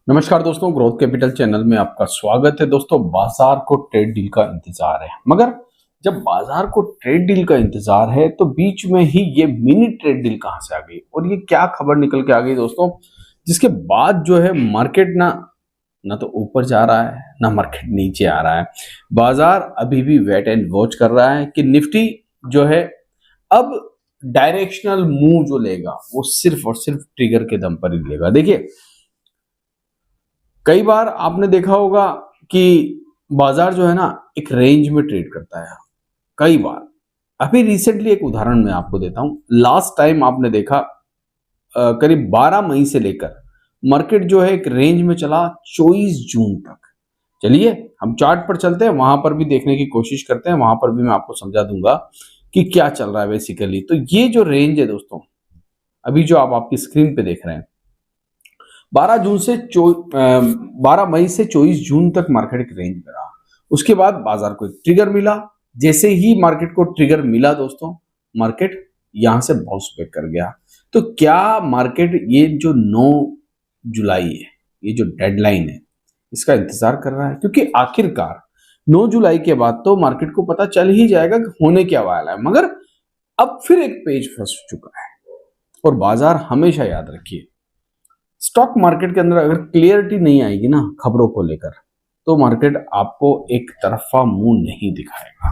नमस्कार दोस्तों, growth capital channel में आपका स्वागत है। दोस्तों, बाजार को ट्रेड डील का इंतजार है, मगर जब बाजार को ट्रेड डील का इंतजार है तो बीच में ही ये मिनी ट्रेड डील कहां से आ गई और ये क्या खबर निकल के आ गई दोस्तों, जिसके बाद जो है मार्केट ना तो ऊपर जा रहा है ना मार्केट नीचे आ रहा है। बाजार अभी भी वेट एंड वॉच कर रहा है कि निफ्टी जो है अब डायरेक्शनल मूव जो लेगा वो सिर्फ और सिर्फ ट्रिगर के दम पर ही लेगा। देखिए, कई बार आपने देखा होगा कि बाजार जो है ना एक रेंज में ट्रेड करता है। कई बार अभी रिसेंटली एक उदाहरण मैं आपको देता हूं। लास्ट टाइम आपने देखा करीब 12 मई से लेकर मार्केट जो है एक रेंज में चला 24 जून तक। चलिए हम चार्ट पर चलते हैं, वहां पर भी देखने की कोशिश करते हैं, वहां पर भी मैं आपको समझा दूंगा कि क्या चल रहा है बेसिकली। तो ये जो रेंज है दोस्तों, अभी जो आप आपकी स्क्रीन पे देख रहे हैं, 12 मई से 24 जून तक मार्केट एक रेंज में रहा। उसके बाद बाजार को एक ट्रिगर मिला। जैसे ही मार्केट को ट्रिगर मिला दोस्तों, मार्केट यहां से बाउंस बैक कर गया। तो क्या मार्केट ये जो 9 जुलाई है, ये जो डेडलाइन है, इसका इंतजार कर रहा है? क्योंकि आखिरकार 9 जुलाई के बाद तो मार्केट को पता चल ही जाएगा कि होने क्या वाला है। मगर अब फिर एक पेज फंस चुका है। और बाजार हमेशा याद रखिए, स्टॉक मार्केट के अंदर अगर क्लियरिटी नहीं आएगी ना खबरों को लेकर, तो मार्केट आपको एक तरफा मुंह नहीं दिखाएगा।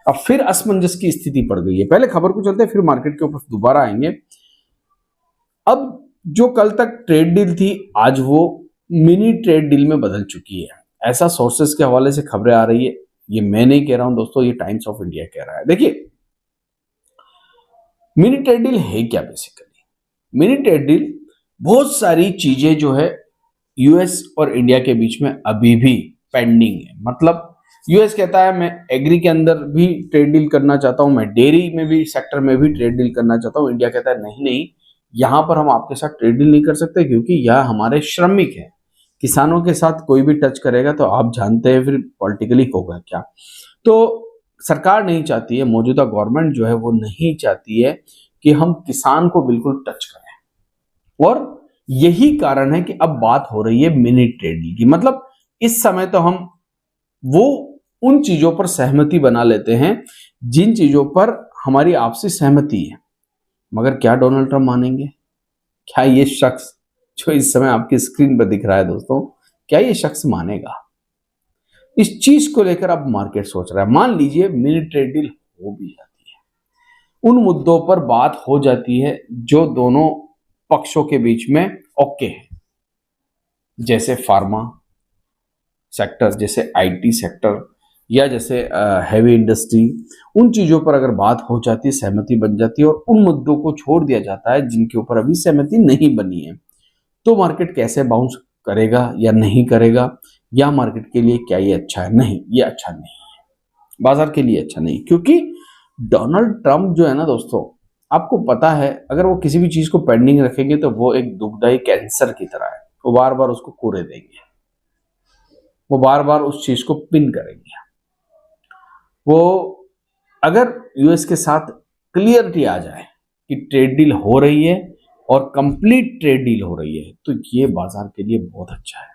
अब फिर असमंजस की स्थिति पड़ गई है। पहले खबर को चलते हैं, फिर मार्केट के ऊपर दोबारा आएंगे। अब जो कल तक ट्रेड डील थी, आज वो मिनी ट्रेड डील में बदल चुकी है। ऐसा सोर्सेस के हवाले से खबरें आ रही है। ये मैं नहीं कह रहा हूं दोस्तों, ये टाइम्स ऑफ इंडिया कह रहा है। देखिए, मिनी ट्रेड डील है क्या बेसिकली? मिनी ट्रेड डील बहुत सारी चीजें जो है यूएस और इंडिया के बीच में अभी भी पेंडिंग है। मतलब यूएस कहता है मैं एग्री के अंदर भी ट्रेड डील करना चाहता हूं, मैं डेयरी में भी सेक्टर में भी ट्रेड डील करना चाहता हूं। इंडिया कहता है नहीं नहीं, यहां पर हम आपके साथ ट्रेड डील नहीं कर सकते, क्योंकि यह हमारे श्रमिक हैं। किसानों के साथ कोई भी टच करेगा तो आप जानते हैं फिर पॉलिटिकली होगा क्या। तो सरकार नहीं चाहती है, मौजूदा गवर्नमेंट जो है वो नहीं चाहती है कि हम किसान को बिल्कुल टच करें। और यही कारण है कि अब बात हो रही है मिनी ट्रेड डील की। मतलब इस समय तो हम वो उन चीजों पर सहमति बना लेते हैं जिन चीजों पर हमारी आपसी सहमति है। मगर क्या डोनाल्ड ट्रंप मानेंगे? क्या ये शख्स जो इस समय आपकी स्क्रीन पर दिख रहा है दोस्तों, क्या ये शख्स मानेगा? इस चीज को लेकर अब मार्केट सोच रहा है। मान लीजिए मिनी ट्रेड डील हो भी जाती है, उन मुद्दों पर बात हो जाती है जो दोनों पक्षों के बीच में ओके है, जैसे फार्मा सेक्टर, जैसे आईटी सेक्टर, या जैसे हैवी इंडस्ट्री। उन चीजों पर अगर बात हो जाती है, सहमति बन जाती है और उन मुद्दों को छोड़ दिया जाता है जिनके ऊपर अभी सहमति नहीं बनी है, तो मार्केट कैसे बाउंस करेगा या नहीं करेगा, या मार्केट के लिए क्या ये अच्छा है? नहीं, ये अच्छा नहीं है, बाजार के लिए अच्छा नहीं। क्योंकि डोनाल्ड ट्रंप जो है ना दोस्तों, आपको पता है अगर वो किसी भी चीज को पेंडिंग रखेंगे तो वो एक दुखदाई कैंसर की तरह है। वो बार बार उसको कोरे देंगे, वो बार बार उस चीज को पिन करेंगे। वो अगर यूएस के साथ क्लियरिटी आ जाए कि ट्रेड डील हो रही है और कंप्लीट ट्रेड डील हो रही है, तो ये बाजार के लिए बहुत अच्छा है।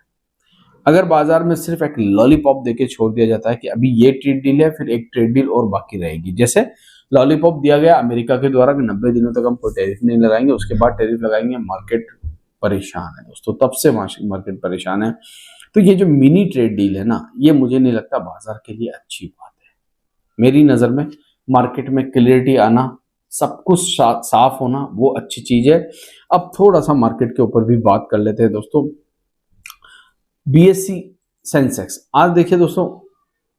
अगर बाजार में सिर्फ एक लॉलीपॉप देके छोड़ दिया जाता है कि अभी ये ट्रेड डील है, फिर एक ट्रेड डील और बाकी रहेगी, जैसे लॉलीपॉप दिया गया अमेरिका के द्वारा कि 90 दिनों तक हम कोई टैरिफ नहीं लगाएंगे, उसके बाद टैरिफ लगाएंगे, मार्केट परेशान है दोस्तों। तब से मार्केट परेशान है। तो ये जो मिनी ट्रेड डील है ना, ये मुझे नहीं लगता बाजार के लिए अच्छी बात है। मेरी नजर में मार्केट में क्लियरिटी आना, सब कुछ साफ होना, वो अच्छी चीज है। अब थोड़ा सा मार्केट के ऊपर भी बात कर लेते हैं दोस्तों। बीएससी सेंसेक्स आज देखिए दोस्तों,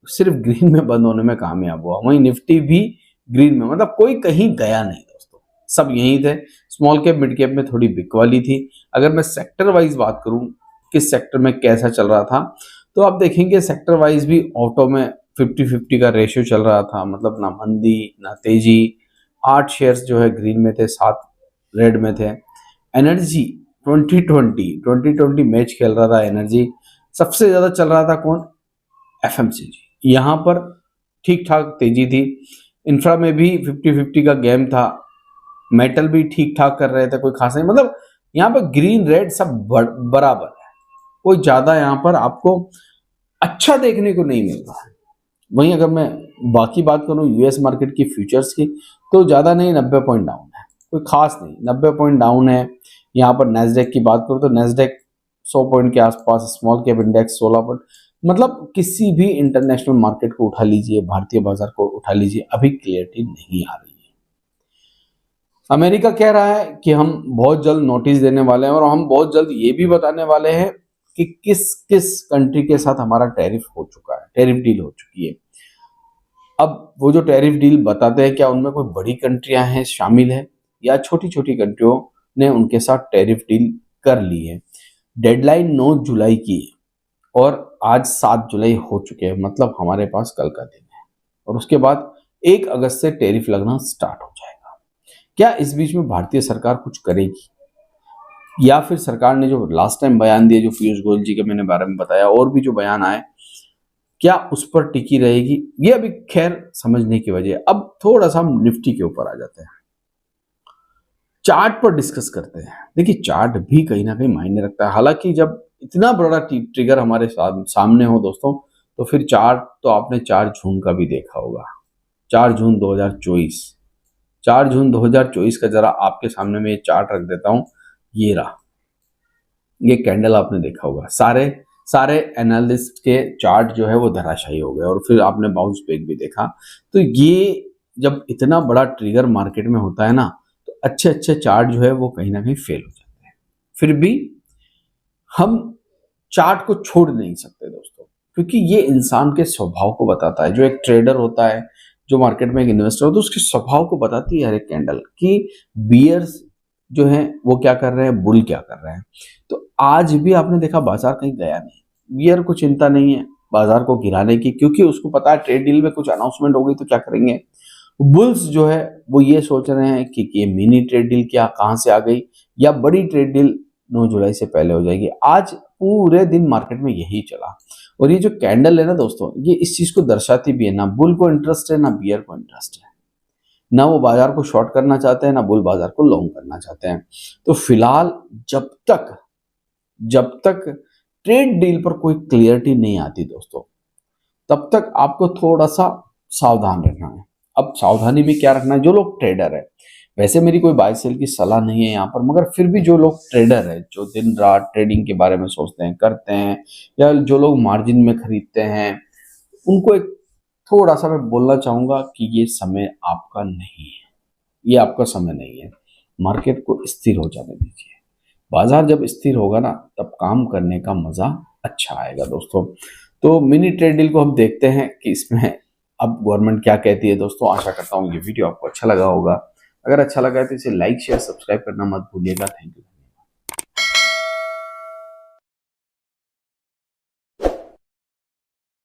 सिर्फ ग्रीन में बंद होने में कामयाब हुआ। वहीं निफ्टी भी ग्रीन में, मतलब कोई कहीं गया नहीं दोस्तों, सब यहीं थे। स्मॉल कैप मिड कैप में थोड़ी बिकवाली थी। अगर मैं सेक्टर वाइज बात करूं किस सेक्टर में कैसा चल रहा था, तो आप देखेंगे सेक्टर वाइज भी ऑटो में 50-50 का रेशियो चल रहा था। मतलब ना मंदी ना तेजी। 8 शेयर्स जो है ग्रीन में थे, 7 रेड में थे। एनर्जी 2020 मैच खेल रहा था। एनर्जी सबसे ज्यादा चल रहा था कौन? एफएमसीजी। यहां पर ठीक ठाक तेजी थी। इंफ्रा में भी 50-50 का गेम था। मेटल भी ठीक ठाक कर रहे थे, कोई खास नहीं। मतलब यहाँ पर ग्रीन रेड सब बराबर है। कोई ज्यादा यहाँ पर आपको अच्छा देखने को नहीं मिल रहा है। वहीं अगर मैं बाकी बात करूं यूएस मार्केट की फ्यूचर्स की, तो ज्यादा नहीं, 90 पॉइंट डाउन है, कोई खास नहीं, 90 पॉइंट डाउन है। यहाँ पर नेस्डेक की बात करूं तो नेस्डेक 100 पॉइंट के आसपास, स्मॉल कैप इंडेक्स 16 पॉइंट, मतलब किसी भी इंटरनेशनल मार्केट को उठा लीजिए, भारतीय बाजार को उठा लीजिए, अभी क्लियरिटी नहीं आ रही है। अमेरिका कह रहा है कि हम बहुत जल्द नोटिस देने वाले हैं और हम बहुत जल्द ये भी बताने वाले हैं कि किस किस कंट्री के साथ हमारा टैरिफ हो चुका है, टैरिफ डील हो चुकी है। अब वो जो टैरिफ डील बताते हैं, क्या उनमें कोई बड़ी कंट्रियां हैं शामिल है या छोटी छोटी कंट्रियों ने उनके साथ टैरिफ डील कर ली है। डेडलाइन 9 जुलाई की है और आज 7 जुलाई हो चुके हैं, मतलब हमारे पास कल का दिन है और उसके बाद 1 अगस्त से टैरिफ लगना स्टार्ट हो जाएगा। क्या इस बीच में भारतीय सरकार कुछ करेगी या फिर सरकार ने जो लास्ट टाइम बयान दिए, जो पीयूष गोयल जी के मैंने बारे में बताया, और भी जो बयान आए, क्या उस पर टिकी रहेगी, ये अभी खैर समझने की वजह है। अब थोड़ा सा हम निफ्टी के ऊपर आ जाते हैं, चार्ट पर डिस्कस करते हैं। देखिए चार्ट भी कहीं ना कहीं मायने रखता है, हालांकि जब इतना बड़ा ट्रिगर हमारे सामने हो दोस्तों, तो फिर चार्ट तो आपने 4 जून का भी देखा होगा, 4 जून 2024, 4 जून 2024 का जरा आपके सामने में ये चार्ट रख देता हूं। ये रहा, ये कैंडल आपने देखा होगा, सारे एनालिस्ट के चार्ट जो है वो धराशायी हो गए और फिर आपने बाउंस बैक भी देखा। तो ये जब इतना बड़ा ट्रिगर मार्केट में होता है ना, तो अच्छे अच्छे चार्ट जो है वो कहीं ना कहीं फेल हो जाते हैं। फिर भी हम चार्ट को छोड़ नहीं सकते दोस्तों, क्योंकि ये इंसान के स्वभाव को बताता है। जो एक ट्रेडर होता है, जो मार्केट में एक इन्वेस्टर होता है, उसके स्वभाव को बताती है हर एक कैंडल कि बियर्स जो है वो क्या कर रहे हैं, बुल क्या कर रहे हैं। तो आज भी आपने देखा बाजार कहीं गया नहीं, बियर को चिंता नहीं है बाजार को गिराने की, क्योंकि उसको पता है ट्रेड डील में कुछ अनाउंसमेंट हो गई तो क्या करेंगे। बुल्स जो है वो ये सोच रहे हैं कि ये मिनी ट्रेड डील क्या कहां से आ गई, या बड़ी ट्रेड डील 9 जुलाई से पहले हो जाएगी। आज पूरे दिन मार्केट में यही चला और ये जो कैंडल है ना दोस्तों, ये इस चीज को दर्शाती भी है, ना बुल को इंटरेस्ट है ना बियर को इंटरेस्ट है, ना वो बाजार को शॉर्ट करना चाहते हैं ना बुल बाजार को लॉन्ग करना चाहते हैं। तो फिलहाल जब तक ट्रेड डील पर कोई क्लियरिटी नहीं आती दोस्तों, तब तक आपको थोड़ा सा सावधान रहना है। अब सावधानी भी क्या रखना है, जो लोग ट्रेडर है, वैसे मेरी कोई बाय सेल की सलाह नहीं है यहाँ पर, मगर फिर भी जो लोग ट्रेडर है, जो दिन रात ट्रेडिंग के बारे में सोचते हैं, करते हैं, या जो लोग मार्जिन में खरीदते हैं, उनको एक थोड़ा सा मैं बोलना चाहूंगा कि ये समय आपका नहीं है, ये आपका समय नहीं है। मार्केट को स्थिर हो जाने दीजिए। बाजार जब स्थिर होगा ना, तब काम करने का मजा अच्छा आएगा दोस्तों। तो मिनी ट्रेड डील को हम देखते हैं कि इसमें अब गवर्नमेंट क्या कहती है दोस्तों। आशा करता हूँ ये वीडियो आपको अच्छा लगा होगा। अगर अच्छा लगा है तो इसे लाइक शेयर सब्सक्राइब करना मत भूलिएगा। Thank you.